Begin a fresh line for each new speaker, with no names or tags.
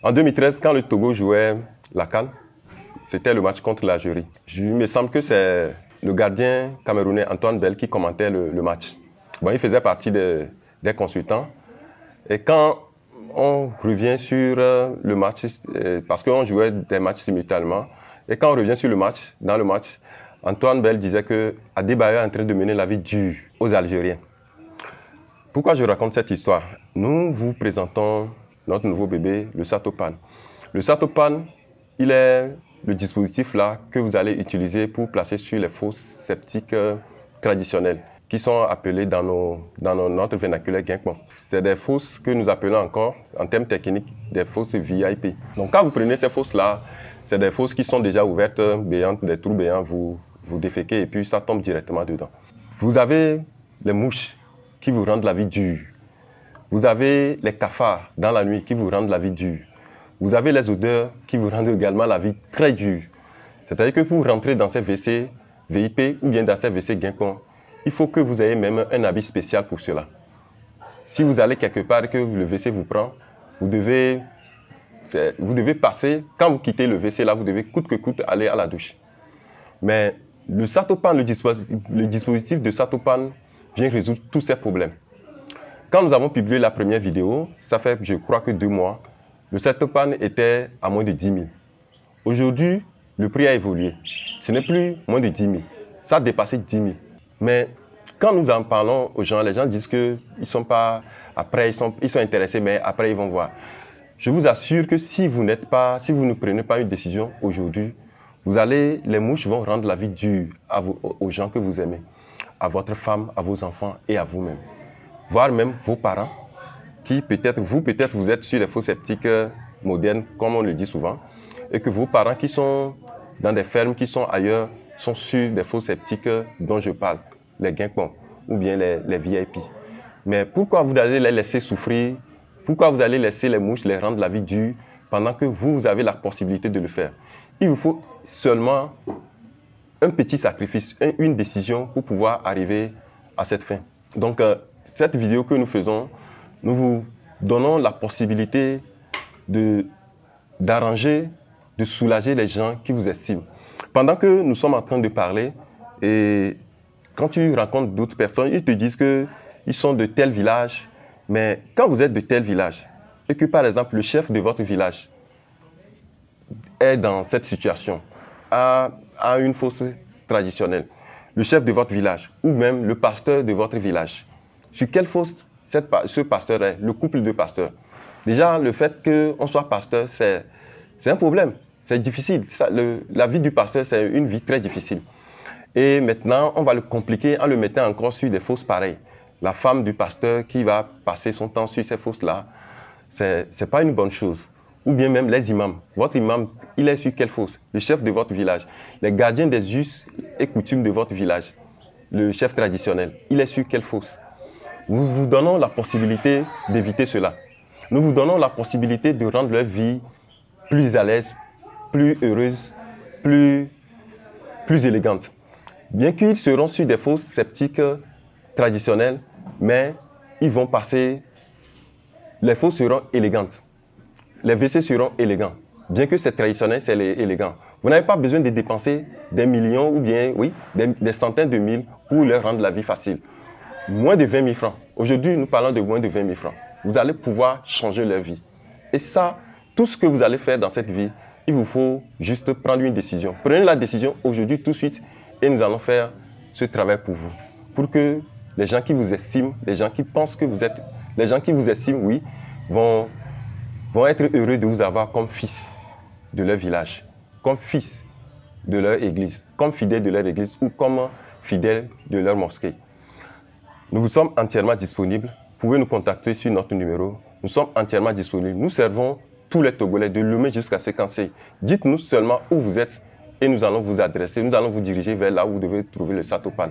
En 2013, quand le Togo jouait la CAN, c'était le match contre l'Algérie. Il me semble que c'est le gardien camerounais Antoine Bell qui commentait le match. Bon, il faisait partie des consultants. Et quand on revient sur le match, parce qu'on jouait des matchs simultanément, et quand on revient sur le match, dans le match, Antoine Bell disait que Adebayor est en train de mener la vie dure aux Algériens. Pourquoi je raconte cette histoire? Nous vous présentons notre nouveau bébé, le Satopan. Le Satopan, il est le dispositif là que vous allez utiliser pour placer sur les fosses septiques traditionnelles qui sont appelées dans notre vernaculaire guingamp. C'est des fosses que nous appelons encore, en termes techniques, des fosses VIP. Donc quand vous prenez ces fosses-là, c'est des fosses qui sont déjà ouvertes, béantes, des trous béants, vous déféquez et puis ça tombe directement dedans. Vous avez les mouches qui vous rendent la vie dure. Vous avez les cafards dans la nuit qui vous rendent la vie dure. Vous avez les odeurs qui vous rendent également la vie très dure. C'est-à-dire que pour rentrer dans ces WC VIP ou bien dans ces WC guingamp, il faut que vous ayez même un habit spécial pour cela. Si vous allez quelque part et que le WC vous prend, vous devez passer, quand vous quittez le WC là, vous devez coûte que coûte aller à la douche. Mais le Satopan, le dispositif de Satopan vient résoudre tous ces problèmes. Quand nous avons publié la première vidéo, ça fait je crois que 2 mois, le Satopan était à moins de 10 000. Aujourd'hui, le prix a évolué. Ce n'est plus moins de 10 000. Ça a dépassé 10 000. Mais quand nous en parlons aux gens, les gens disent qu'ils ne sont pas... Après, ils sont intéressés, mais après, ils vont voir. Je vous assure que si vous ne prenez pas une décision aujourd'hui, les mouches vont rendre la vie dure aux gens que vous aimez, à votre femme, à vos enfants et à vous-même. Voire même vos parents, qui peut-être vous êtes sur les fosses septiques modernes, comme on le dit souvent, et que vos parents qui sont dans des fermes, qui sont ailleurs, sont sur des fosses septiques dont je parle, les guingamp ou bien les VIP. Mais pourquoi vous allez les laisser souffrir? Pourquoi vous allez laisser les mouches les rendre la vie dure pendant que vous avez la possibilité de le faire? Il vous faut seulement un petit sacrifice, une décision pour pouvoir arriver à cette fin. Donc, cette vidéo que nous faisons, nous vous donnons la possibilité d'arranger, de soulager les gens qui vous estiment. Pendant que nous sommes en train de parler, et quand tu rencontres d'autres personnes, ils te disent qu'ils sont de tel village. Mais quand vous êtes de tel village, et que par exemple le chef de votre village est dans cette situation, a une fosse traditionnelle, le chef de votre village, ou même le pasteur de votre village, sur quelle fosse ce pasteur est, le couple de pasteurs? Déjà, le fait qu'on soit pasteur, c'est un problème, c'est difficile. La vie du pasteur, c'est une vie très difficile. Et maintenant, on va le compliquer en le mettant encore sur des fosses pareilles. La femme du pasteur qui va passer son temps sur ces fosses-là, ce n'est pas une bonne chose. Ou bien même les imams. Votre imam, il est sur quelle fosse? Le chef de votre village. Les gardiens des us et coutumes de votre village. Le chef traditionnel, il est sur quelle fosse? Nous vous donnons la possibilité d'éviter cela. Nous vous donnons la possibilité de rendre leur vie plus à l'aise, plus heureuse, plus élégante. Bien qu'ils seront sur des fosses septiques traditionnelles, mais ils vont passer, les fosses seront élégantes. Les WC seront élégants. Bien que c'est traditionnel, c'est élégant. Vous n'avez pas besoin de dépenser des millions ou bien, oui, des centaines de mille pour leur rendre la vie facile. Moins de 20 000 francs. Aujourd'hui, nous parlons de moins de 20 000 francs. Vous allez pouvoir changer leur vie. Et ça, tout ce que vous allez faire dans cette vie, il vous faut juste prendre une décision. Prenez la décision aujourd'hui, tout de suite, et nous allons faire ce travail pour vous. Pour que les gens qui vous estiment, les gens qui pensent que vous êtes, les gens qui vous estiment, oui, vont être heureux de vous avoir comme fils de leur village, comme fils de leur église, comme fidèle de leur église ou comme fidèle de leur mosquée. Nous vous sommes entièrement disponibles. Vous pouvez nous contacter sur notre numéro. Nous sommes entièrement disponibles. Nous servons tous les Togolais, de Lomé jusqu'à Séquencé. Dites-nous seulement où vous êtes et nous allons vous adresser. Nous allons vous diriger vers là où vous devez trouver le Satopan.